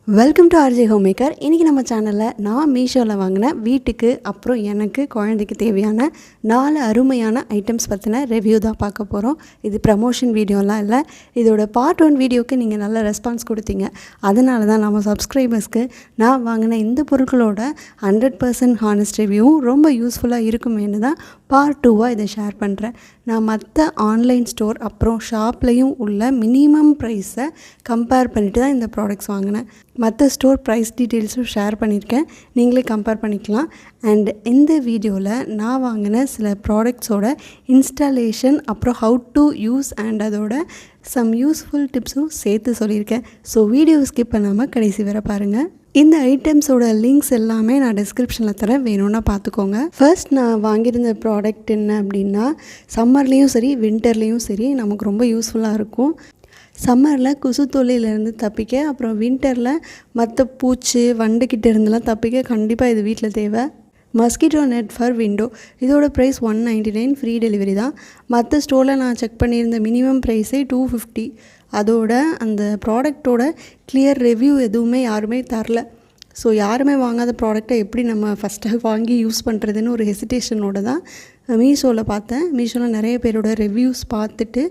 Welcome to RJ home maker. இன்றைக்கி நம்ம சேனலில் நான் மீஷோவில் வாங்கின வீட்டுக்கு அப்புறம் எனக்கு குழந்தைக்கு தேவையான 4 அருமையான ஐட்டம்ஸ் பற்றின ரிவ்யூ தான் பார்க்க போகிறோம். இது ப்ரமோஷன் வீடியோலாம் இல்லை, இதோட பார்ட் 1 வீடியோவுக்கு நீங்கள் நல்ல ரெஸ்பான்ஸ் கொடுத்தீங்க. அதனால தான் நம்ம சப்ஸ்கிரைபர்ஸ்க்கு நான் வாங்கின இந்த பொருட்களோட 100% ஹானஸ்ட் ரிவ்யூவும் ரொம்ப யூஸ்ஃபுல்லாக இருக்குமேனு தான் பார்ட் 2வாக இதை ஷேர் பண்ணுறேன். நான் மற்ற ஆன்லைன் ஸ்டோர் அப்புறம் ஷாப்லேயும் உள்ள மினிமம் ப்ரைஸை கம்பேர் பண்ணிவிட்டு தான் இந்த ப்ராடக்ட்ஸ் வாங்கினேன். மற்ற ஸ்டோர் ப்ரைஸ் டீட்டெயில்ஸும் ஷேர் பண்ணியிருக்கேன், நீங்களே கம்பேர் பண்ணிக்கலாம். அண்ட் இந்த வீடியோவில் நான் வாங்கின சில ப்ராடக்ட்ஸோட இன்ஸ்டாலேஷன் அப்புறம் ஹவு டு யூஸ் அண்ட் அதோட சம் யூஸ்ஃபுல் டிப்ஸும் சேர்த்து சொல்லியிருக்கேன். ஸோ வீடியோ ஸ்கிப் பண்ணாமல் கடைசி வரை பாருங்கள். இந்த ஐட்டம்ஸோட லிங்க்ஸ் எல்லாமே நான் டிஸ்கிரிப்ஷனில் தரேன், வேணும்னா பார்த்துக்கோங்க. ஃபர்ஸ்ட் நான் வாங்கியிருந்த ப்ராடக்ட் என்ன அப்படின்னா, சம்மர்லேயும் சரி வின்டர்லேயும் சரி நமக்கு ரொம்ப யூஸ்ஃபுல்லாக இருக்கும். சம்மரில் கொசு தொல்லையிலேருந்து தப்பிக்க, அப்புறம் வின்டரில் மற்ற பூச்சி வண்டுக்கிட்ட இருந்தெல்லாம் தப்பிக்க கண்டிப்பாக இது வீட்டில் தேவை. மஸ்கிட்டோ நெட் ஃபார் விண்டோ, இதோட ப்ரைஸ் 199, ஃப்ரீ டெலிவரி தான். மற்ற ஸ்டோரில் நான் செக் பண்ணியிருந்த மினிமம் ப்ரைஸே 250. அதோட அந்த ப்ராடக்டோட கிளியர் ரிவ்யூ எதுவுமே யாருமே தரல. ஸோ யாருமே வாங்காத ப்ராடக்டை எப்படி நம்ம ஃபஸ்ட்டாக வாங்கி யூஸ் பண்ணுறதுன்னு ஒரு ஹெசிடேஷனோடு தான் மீஷோவில் பார்த்தேன். மீஷோவில் நிறைய பேரோட ரிவ்யூஸ் பார்த்துட்டு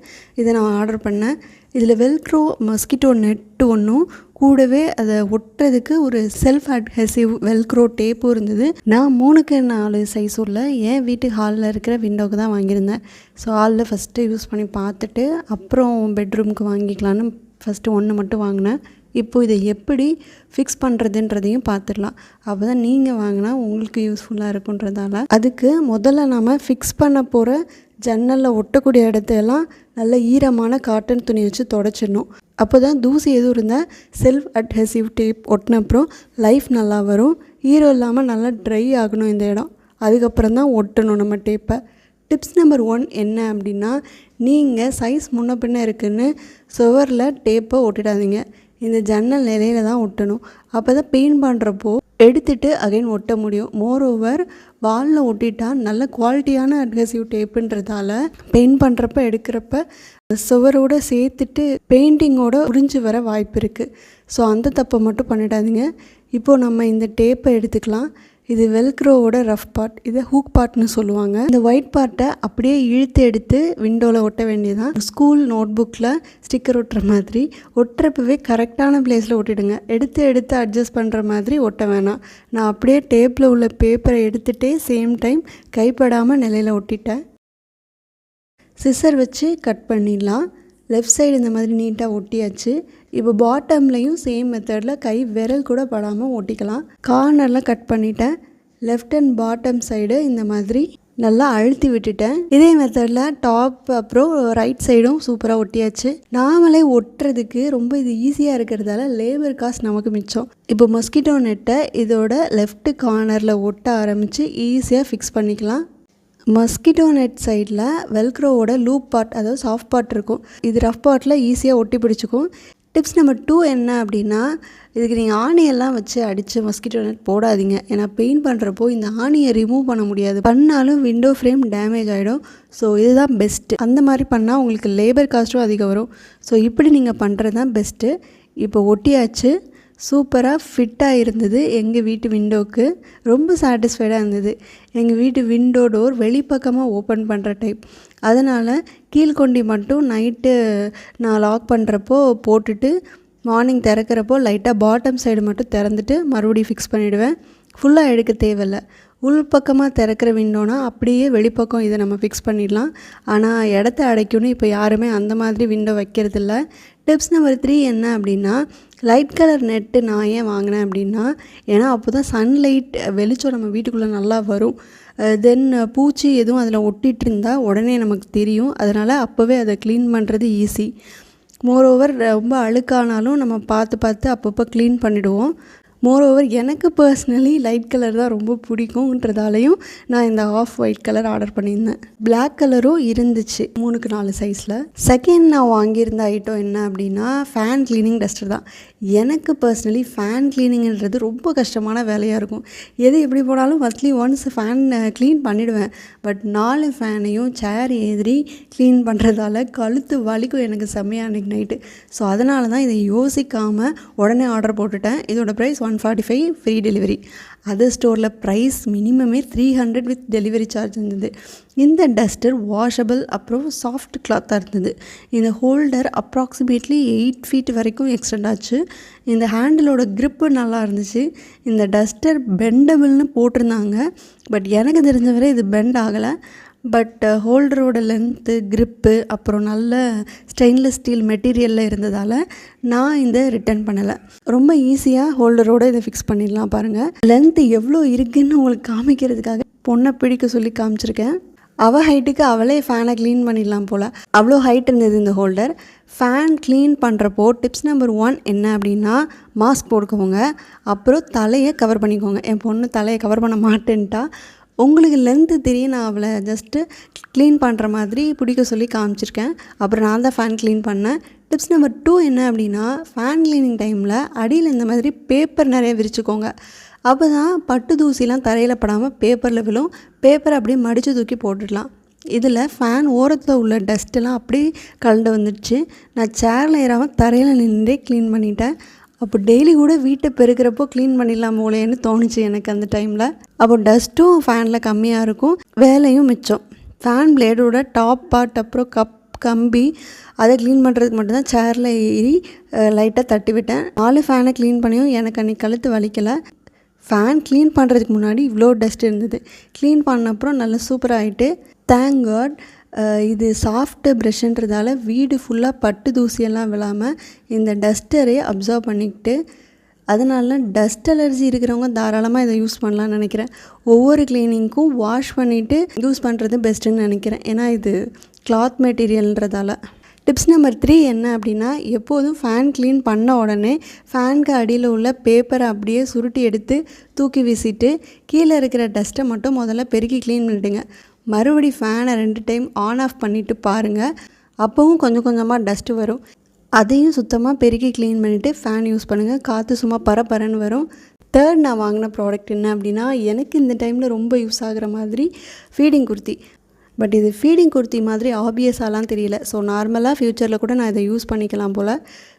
இதை நான் ஆர்டர் பண்ணேன். இதில் வெல்க்ரோ மஸ்கிட்டோ நெட்டு ஒன்றும் கூடவே அதை ஒட்டுறதுக்கு ஒரு செல்ஃப் அட்ஹெசிவ் வெல்க்ரோ டேப்பும் இருந்தது. நான் 3x4 சைஸ் உள்ள என் வீட்டு ஹாலில் இருக்கிற விண்டோவுக்கு தான் வாங்கியிருந்தேன். ஸோ ஹாலில் ஃபஸ்ட்டு யூஸ் பண்ணி பார்த்துட்டு அப்புறம் பெட்ரூமுக்கு வாங்கிக்கலான்னு ஃபஸ்ட்டு ஒன்று மட்டும் வாங்கினேன். இப்போது இதை எப்படி ஃபிக்ஸ் பண்ணுறதுன்றதையும் பார்த்துடலாம். அப்போ தான் நீங்கள் வாங்கினா உங்களுக்கு யூஸ்ஃபுல்லாக இருக்குன்றதால அதுக்கு முதல்ல நாம் ஃபிக்ஸ் பண்ண போகிற ஜன்னலில் ஒட்டக்கூடிய இடத்தையெல்லாம் நல்ல ஈரமான காட்டன் துணி வச்சு தொடச்சிடணும். அப்போ தான் தூசி எதுவும் இருந்தால் செல்ஃப் அட்ஹெசிவ் டேப் ஒட்டின அப்புறம் லைஃப் நல்லா வரும். ஈரம் இல்லாமல் நல்லா ட்ரை ஆகணும் இந்த இடம், அதுக்கப்புறம் தான் ஒட்டணும் நம்ம டேப்பை. டிப்ஸ் நம்பர் 1 என்ன அப்படின்னா, நீங்கள் சைஸ் முன்ன பின்ன இருக்குதுன்னு சுவரில் டேப்பை ஒட்டிடாதீங்க. இந்த ஜன்னல் நிலையில் தான் ஒட்டணும். அப்போ தான் பெயிண்ட் பண்ணுறப்போ எடுத்துகிட்டு அகைன் ஒட்ட முடியும். மோரோவர் வாலில் ஒட்டிட்டால் நல்ல குவாலிட்டியான அட்ஹெசிவ் டேப்புன்றதால பெயிண்ட் பண்ணுறப்ப எடுக்கிறப்ப சுவரோடு சேர்த்துட்டு பெயிண்டிங்கோட உறிஞ்சு வர வாய்ப்பு இருக்குது. ஸோ அந்த தப்பை மட்டும் பண்ணிடாதீங்க. இப்போது நம்ம இந்த டேப்பை எடுத்துக்கலாம். இது வெல்க்ரோவோட ரஃப் பார்ட், இதை ஹூக் பார்ட்னு சொல்லுவாங்க. இந்த ஒயிட் பார்ட்டை அப்படியே இழுத்து எடுத்து விண்டோவில் ஒட்ட வேண்டியதான். ஸ்கூல் நோட் புக்கில் ஸ்டிக்கர் ஒட்டுற மாதிரி ஒட்டுறப்பவே கரெக்டான பிளேஸில் ஒட்டிடுங்க. எடுத்து அட்ஜஸ்ட் பண்ணுற மாதிரி ஒட்ட வேணாம். நான் அப்படியே டேப்பில் உள்ள பேப்பரை எடுத்துகிட்டே சேம் டைம் கைப்படாமல் நிலையில் ஒட்டிட்டேன். சிசர் வச்சு கட் பண்ணிடலாம். லெஃப்ட் சைடு இந்த மாதிரி நீட்டாக ஒட்டியாச்சு. இப்போ பாட்டம்லையும் சேம் மெத்தடில் கை விரல் கூட படாமல் ஒட்டிக்கலாம். கார்னரில் கட் பண்ணிட்டேன். லெஃப்ட் அண்ட் பாட்டம் சைடு இந்த மாதிரி நல்லா அழுத்தி விட்டுட்டேன். இதே மெத்தடில் டாப் அப்புறம் ரைட் சைடும் சூப்பராக ஒட்டியாச்சு. நாமளே ஒட்டுறதுக்கு ரொம்ப இது ஈஸியாக இருக்கிறதால லேபர் காஸ்ட் நமக்கு மிச்சம். இப்போ மஸ்கிட்டோ நெட்டை இதோட லெஃப்ட் கார்னரில் ஒட்ட ஆரம்பித்து ஈஸியாக ஃபிக்ஸ் பண்ணிக்கலாம். மஸ்கிட்டோ நெட் சைடில் வெல்க்ரோவோட லூப் பார்ட், அதாவது சாஃப்ட் பார்ட் இருக்கும். இது ரஃப் பார்ட்டில் ஈஸியாக ஒட்டி பிடிச்சிக்கும். டிப்ஸ் நம்பர் 2 என்ன அப்படின்னா, இதுக்கு நீங்கள் ஆணியெல்லாம் வச்சு அடித்து மஸ்கிட்டோ நெட் போடாதீங்க. ஏன்னா பெயிண்ட் பண்ணுறப்போ இந்த ஆணியை ரிமூவ் பண்ண முடியாது, பண்ணாலும் விண்டோ ஃப்ரேம் டேமேஜ் ஆகிடும். ஸோ இதுதான் பெஸ்ட்டு. அந்த மாதிரி பண்ணால் உங்களுக்கு லேபர் காஸ்ட்டும் அதிகம் வரும். ஸோ இப்படி நீங்கள் பண்ணுறது தான் பெஸ்ட்டு. இப்போ ஒட்டியாச்சு. சூப்பராக ஃபிட்டாக இருந்தது. எங்கள் வீட்டு விண்டோவுக்கு ரொம்ப சாட்டிஸ்ஃபைடாக இருந்தது. எங்கள் வீட்டு விண்டோ டோர் வெளிப்பக்கமாக ஓப்பன் பண்ணுற டைப், அதனால் கீழ்கொண்டி மட்டும் நைட்டு நான் லாக் பண்ணுறப்போ போட்டுட்டு மார்னிங் திறக்கிறப்போ லைட்டாக பாட்டம் சைடு மட்டும் திறந்துட்டு மறுபடியும் ஃபிக்ஸ் பண்ணிவிடுவேன். ஃபுல்லாக எடுக்க தேவையில்லை. உள்பக்கமாக திறக்கிற விண்டோனா அப்படியே வெளிப்பக்கம் இதை நம்ம ஃபிக்ஸ் பண்ணிடலாம். ஆனால் இடத்த அடைக்கணும் இப்போ யாருமே அந்த மாதிரி விண்டோ வைக்கிறதில்ல. டிப்ஸ் நம்பர் 3 என்ன அப்படின்னா, லைட் கலர் நெட்டு நான் ஏன் வாங்கினேன் அப்படின்னா, ஏன்னா அப்போ தான் சன்லைட் வெளிச்சம் நம்ம வீட்டுக்குள்ளே நல்லா வரும். தென் பூச்சி எதுவும் அதில் ஒட்டிகிட்டு இருந்தால் உடனே நமக்கு தெரியும். அதனால் அப்போவே அதை க்ளீன் பண்ணுறது ஈஸி. மோரோவர் ரொம்ப அழுக்கானாலும் நம்ம பார்த்து அப்பப்போ க்ளீன் பண்ணிவிடுவோம். மோரோவர் எனக்கு பர்சனலி லைட் கலர் தான் ரொம்ப பிடிக்கும்ன்றதாலையும் நான் இந்த ஆஃப் ஒயிட் கலர் ஆர்டர் பண்ணியிருந்தேன். பிளாக் கலரும் இருந்துச்சு 3க்கு 4 சைஸில். செகண்ட் நான் வாங்கியிருந்த ஐட்டம் என்ன அப்படின்னா ஃபேன் க்ளீனிங் டஸ்டர் தான். எனக்கு பர்சனலி ஃபேன் க்ளீனிங்கிறது ரொம்ப கஷ்டமான வேலையாக இருக்கும். எது எப்படி போனாலும் மந்த்லி ஒன்ஸ் ஃபேன் க்ளீன் பண்ணிவிடுவேன். பட் 4 ஃபேனையும் சேர் ஏறி க்ளீன் பண்ணுறதால கழுத்து வலிக்கும் எனக்கு செம்மையாக அன்றைக்கி நைட்டு. ஸோ அதனால தான் இதை யோசிக்காமல் உடனே ஆர்டர் போட்டுட்டேன். இதோட ப்ரைஸ் 145 ஃப்ரீ டெலிவரி. அதர் ஸ்டோரில் ப்ரைஸ் மினிமமே 300 வித் டெலிவரி சார்ஜ் இருந்தது. இந்த டஸ்டர் வாஷபிள், அப்புறம் சாஃப்ட் கிளாத்தாக இருந்தது. இந்த ஹோல்டர் அப்ராக்சிமேட்லி 8 ஃபீட் வரைக்கும் எக்ஸ்டெண்ட் ஆச்சு. இந்த ஹேண்டிலோட க்ரிப்பு நல்லா இருந்துச்சு. இந்த டஸ்டர் பெண்டபிள்னு போட்டிருந்தாங்க. பட் எனக்கு தெரிஞ்சவரை இது பெண்ட் ஆகலை. பட் ஹோல்டரோட லென்த்து, க்ரிப்பு, அப்புறம் நல்ல ஸ்டெயின்லெஸ் ஸ்டீல் மெட்டீரியலில் இருந்ததால் நான் இதை ரிட்டர்ன் பண்ணலை. ரொம்ப ஈஸியாக ஹோல்டரோடு இதை ஃபிக்ஸ் பண்ணிடலாம். பாருங்கள், லென்த்து எவ்வளோ இருக்குதுன்னு உங்களுக்கு காமிக்கிறதுக்காக பொண்ணை பிடிக்க சொல்லி காமிச்சிருக்கேன். அவள் ஹைட்டுக்கு அவளே ஃபேனை க்ளீன் பண்ணிடலாம் போல், அவ்வளோ ஹைட் இருந்தது இந்த ஹோல்டர். ஃபேன் க்ளீன் பண்ணுறப்போ டிப்ஸ் நம்பர் 1 என்ன அப்படின்னா, மாஸ்க் போட்டுக்கோங்க, அப்புறம் தலையை கவர் பண்ணிக்கோங்க. என் பொண்ணு தலையை கவர் பண்ண மாட்டேன்ட்டா. உங்களுக்கு லென்த்து தெரியும், நான் அவளை ஜஸ்ட்டு க்ளீன் பண்ணுற மாதிரி பிடிக்க சொல்லி காமிச்சிருக்கேன். அப்புறம் நான் தான் ஃபேன் க்ளீன் பண்ணேன். டிப்ஸ் நம்பர் 2 என்ன அப்படின்னா, ஃபேன் க்ளீனிங் டைமில் அடியில் இந்த மாதிரி பேப்பர் நிறைய விரிச்சுக்கோங்க. அப்போ தான் பட்டு தூசிலாம் தரையில் படாமல் பேப்பரில் விழும். பேப்பரை அப்படியே மடித்து தூக்கி போட்டுடலாம். இதில் ஃபேன் ஓரத்தில் உள்ள டஸ்ட்டெல்லாம் அப்படியே கலந்து வந்துடுச்சு. நான் சேரில் ஏறாமல் தரையில் நின்றே க்ளீன் பண்ணிட்டேன். அப்போ டெய்லி கூட வீட்டை பெருக்கிறப்போ க்ளீன் பண்ணிடலாம் போலேன்னு தோணுச்சு எனக்கு அந்த டைமில். அப்போ டஸ்ட்டும் ஃபேனில் கம்மியாக இருக்கும், வேலையும் மிச்சம். ஃபேன் பிளேடோட டாப் பார்ட், அப்புறம் கம்பி, அதை க்ளீன் பண்ணுறதுக்கு மட்டும்தான் சேரில் ஏறி லைட்டாக தட்டி விட்டேன். 4 ஃபேனை க்ளீன் பண்ணியும் எனக்கு அன்றைக்கி கழுத்து வலிக்கலை. ஃபேன் க்ளீன் பண்ணுறதுக்கு முன்னாடி இவ்வளோ டஸ்ட் இருந்தது. க்ளீன் பண்ண அப்புறம் நல்லா சூப்பராக ஆகிட்டு, தேங்க் காட். இது சாஃப்ட்டு ப்ரெஷ்ன்றதால வீடு ஃபுல்லாக பட்டு தூசியெல்லாம் விழாமல் இந்த டஸ்டரே அப்சர்வ் பண்ணிக்கிட்டு, அதனால டஸ்ட் அலர்ஜி இருக்கிறவங்க தாராளமாக இதை யூஸ் பண்ணலான்னு நினைக்கிறேன். ஒவ்வொரு க்ளீனிங்க்கும் வாஷ் பண்ணிவிட்டு யூஸ் பண்ணுறது பெஸ்ட்டுன்னு நினைக்கிறேன். ஏன்னா இது கிளாத் மெட்டீரியல்ன்றதால. டிப்ஸ் நம்பர் 3 என்ன அப்படின்னா, எப்போதும் ஃபேன் க்ளீன் பண்ண உடனே ஃபேனுக்கு அடியில் உள்ள பேப்பரை அப்படியே சுருட்டி எடுத்து தூக்கி வீசிட்டு கீழே இருக்கிற டஸ்ட்டை மட்டும் முதல்ல பெருக்கி க்ளீன் பண்ணிவிடுங்க. மறுபடி ஃபேனை 2 டைம் ஆன் ஆஃப் பண்ணிவிட்டு பாருங்கள். அப்போவும் கொஞ்சம் கொஞ்சமாக டஸ்ட்டு வரும். அதையும் சுத்தமாக பெருக்கி க்ளீன் பண்ணிவிட்டு ஃபேன் யூஸ் பண்ணுங்கள். காற்று சும்மா பரன்னு வரும். தேர்ட் நான் வாங்கின ப்ராடக்ட் என்ன அப்படின்னா, எனக்கு இந்த டைமில் ரொம்ப யூஸ் ஆகிற மாதிரி ஃபீடிங் குர்த்தி. பட் இது ஃபீடிங் குர்த்தி மாதிரி ஆப்வியஸாலாம் தெரியல. ஸோ நார்மலாக ஃப்யூச்சரில் கூட நான் இதை யூஸ் பண்ணிக்கலாம் போல்.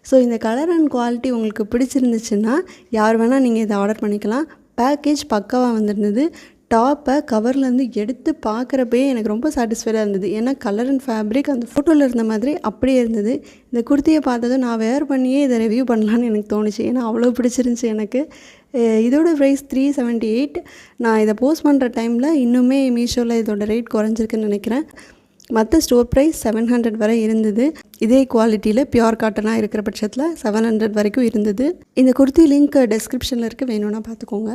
ஸோ இந்த கலர் அண்ட் குவாலிட்டி உங்களுக்கு பிடிச்சிருந்துச்சுன்னா யார் வேணால் நீங்கள் இதை ஆர்டர் பண்ணிக்கலாம். பேக்கேஜ் பக்காவாக வந்திருந்தது. டாப்பை கவர்லேருந்து எடுத்து பார்க்குறப்பே எனக்கு ரொம்ப சாட்டிஸ்ஃபைடாக இருந்தது. ஏன்னா கலர் அண்ட் ஃபேப்ரிக் அந்த ஃபோட்டோவில் இருந்த மாதிரி அப்படியே இருந்தது. இந்த குர்த்தியை பார்த்ததும் நான் வேர் பண்ணியே இதை ரிவ்யூ பண்ணலான்னு எனக்கு தோணுச்சு. ஏன்னா அவ்வளோ பிடிச்சிருந்துச்சி எனக்கு. இதோட ப்ரைஸ் 378. நான் இதை போஸ்ட் பண்ணுற டைமில் இன்னுமே மீஷோவில் இதோட ரேட் குறைஞ்சிருக்குன்னு நினைக்கிறேன். மற்ற ஸ்டோர் ப்ரைஸ் 700 வரை இருந்தது. இதே குவாலிட்டியில் பியூர் காட்டனாக இருக்கிற பட்சத்தில் 700 வரைக்கும் இருந்தது. இந்த குர்த்தி லிங்க் டெஸ்கிரிப்ஷனில் இருக்க, வேணும்னா பார்த்துக்கோங்க.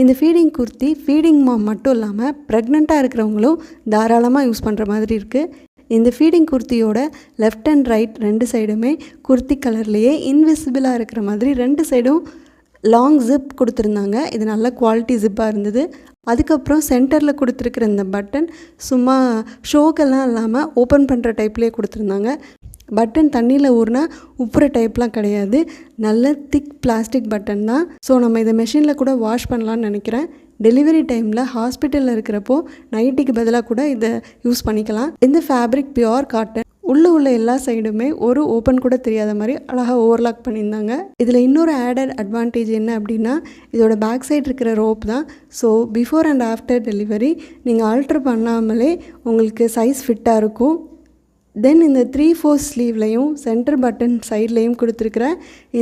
இந்த ஃபீடிங் குர்த்தி ஃபீடிங் மாம் மட்டும் இல்லாமல் ப்ரெக்னெண்ட்டாக இருக்கிறவங்களும் தாராளமாக யூஸ் பண்ணுற மாதிரி இருக்குது. இந்த ஃபீடிங் குர்த்தியோட லெஃப்ட் அண்ட் ரைட் 2 சைடுமே குர்த்தி கலர்லேயே இன்விசிபிளாக இருக்கிற மாதிரி 2 சைடும் லாங் ஜிப் கொடுத்துருந்தாங்க. இது நல்ல குவாலிட்டி ஜிப்பாக இருந்தது. அதுக்கப்புறம் சென்டரில் கொடுத்துருக்குற இந்த பட்டன் சும்மா ஷோக்கெல்லாம் இல்லாமல் ஓப்பன் பண்ணுற டைப்லேயே கொடுத்துருந்தாங்க. பட்டன் தண்ணியில் ஊறினா உப்புற டைப்லாம் கிடையாது, நல்ல திக் பிளாஸ்டிக் பட்டன் தான். ஸோ நம்ம இதை மெஷினில் கூட வாஷ் பண்ணலான்னு நினைக்கிறேன். டெலிவரி டைமில் ஹாஸ்பிட்டலில் இருக்கிறப்போ நைட்டிக்கு பதிலாக கூட இதை யூஸ் பண்ணிக்கலாம். இந்த ஃபேப்ரிக் பியூர் காட்டன். உள்ள எல்லா சைடுமே ஒரு ஓப்பன் கூட தெரியாத மாதிரி அழகாக ஓவர்லாக் பண்ணியிருந்தாங்க. இதில் இன்னொரு ஆடட் அட்வான்டேஜ் என்ன அப்படின்னா, இதோட பேக் சைடு இருக்கிற ரோப் தான். So before and after delivery நீங்கள் ஆல்ட்ரு பண்ணாமலே உங்களுக்கு சைஸ் ஃபிட்டாக இருக்கும். தென் இந்த 3/4 ஸ்லீவ்லையும் சென்டர் பட்டன் சைட்லேயும் கொடுத்துருக்குற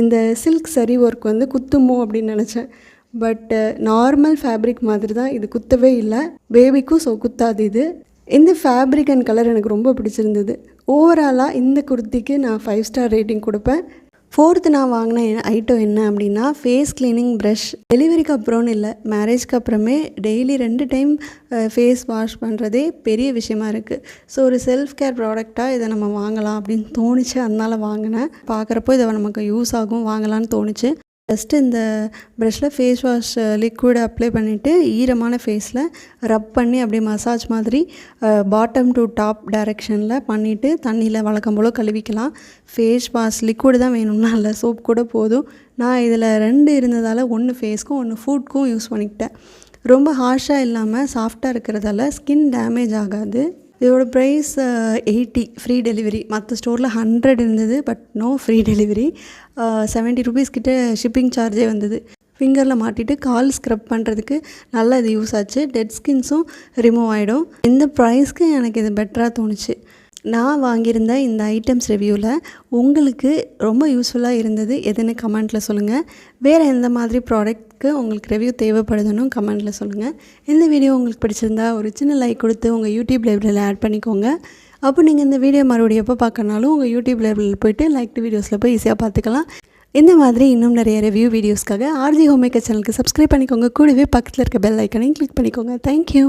இந்த சில்க் சரி ஒர்க் வந்து குத்துமோ அப்படின்னு நினச்சேன். பட் நார்மல் ஃபேப்ரிக் மாதிரி தான், இது குத்தவே இல்லை பேபிக்கும். ஸோ குத்தாது இது. இந்த ஃபேப்ரிக் அண்ட் கலர் எனக்கு ரொம்ப பிடிச்சிருந்தது. ஓவராலாக இந்த குர்த்திக்கு நான் 5 ஸ்டார் ரேட்டிங் கொடுப்பேன். 4th நான் வாங்கின ஐட்டம் என்ன அப்படின்னா, ஃபேஸ் க்ளீனிங் ப்ரஷ். டெலிவரிக்கு அப்புறம்னு இல்லை, மேரேஜ்க்கு அப்புறமே டெய்லி 2 டைம் ஃபேஸ் வாஷ் பண்ணுறதே பெரிய விஷயமா இருக்குது. ஸோ ஒரு செல்ஃப் கேர் ப்ராடக்டாக இதை நம்ம வாங்கலாம் அப்படின்னு தோணுச்சு. அதனால் வாங்கினேன். பார்க்குறப்போ இதை நமக்கு யூஸ் ஆகும், வாங்கலான்னு தோணுச்சு. ஜஸ்ட்டு இந்த ப்ரஷ்ஷில் ஃபேஸ் வாஷ் லிக்விட் அப்ளை பண்ணிவிட்டு ஈரமான ஃபேஸில் ரப் பண்ணி அப்படியே மசாஜ் மாதிரி பாட்டம் டு டாப் டைரெக்ஷனில் பண்ணிவிட்டு தண்ணியில் வழக்கம் போல் கழுவிக்கலாம். ஃபேஸ் வாஷ் லிக்விட் தான் வேணும்னா இல்லை, சோப் கூட போதும். நான் இதில் 2 இருந்ததால் 1 ஃபேஸ்க்கும் 1 ஃபுட்க்கும் யூஸ் பண்ணிக்கிட்டேன். ரொம்ப ஹார்ஷாக இல்லாமல் சாஃப்டாக இருக்கிறதால ஸ்கின் டேமேஜ் ஆகாது. இதோட ப்ரைஸ் 80 ஃப்ரீ டெலிவரி. மற்ற ஸ்டோரில் 100 இருந்தது, but no free delivery. 70 rupees கிட்ட ஷிப்பிங் சார்ஜே வந்தது. ஃபிங்கரில் மாட்டிட்டு கால் ஸ்க்ரப் பண்ணுறதுக்கு நல்லா இது யூஸ் ஆச்சு. டெட் ஸ்கின்ஸும் ரிமூவ் ஆகிடும். இந்த ப்ரைஸ்க்கு எனக்கு இது பெட்டராக தோணுச்சு. நான் வாங்கியிருந்த இந்த ஐட்டம்ஸ் ரிவ்யூவில் உங்களுக்கு ரொம்ப யூஸ்ஃபுல்லாக இருந்தது எதுன்னு கமெண்ட்டில் சொல்லுங்கள். வேறு எந்த மாதிரி ப்ராடக்ட்க்கு உங்களுக்கு ரிவ்யூ தேவைப்படுதுன்னு கமெண்ட்டில் சொல்லுங்கள். இந்த வீடியோ உங்களுக்கு பிடிச்சிருந்தா ஒரு சின்ன லைக் கொடுத்து உங்கள் யூடியூப் லைப்ரரியில் ஆட் பண்ணிக்கோங்க. அப்போ நீங்கள் இந்த வீடியோ மறுபடியும் எப்போ பார்க்கறனாலும் உங்கள் யூடியூப் லைப்ரரியில் போய்ட்டு லைக் வீடியோஸில் போய் ஈஸியாக பார்த்துக்கலாம். இந்த மாதிரி இன்னும் நிறைய ரிவ்யூ வீடியோஸ்க்காக ஆர்ஜி ஹோம்மேக்கர் சேனலுக்கு சப்ஸ்கிரைப் பண்ணிக்கோங்க. கூடவே பக்கத்தில் இருக்க பெல் ஐக்கனையும் கிளிக் பண்ணிக்கோங்க. தேங்க்யூ.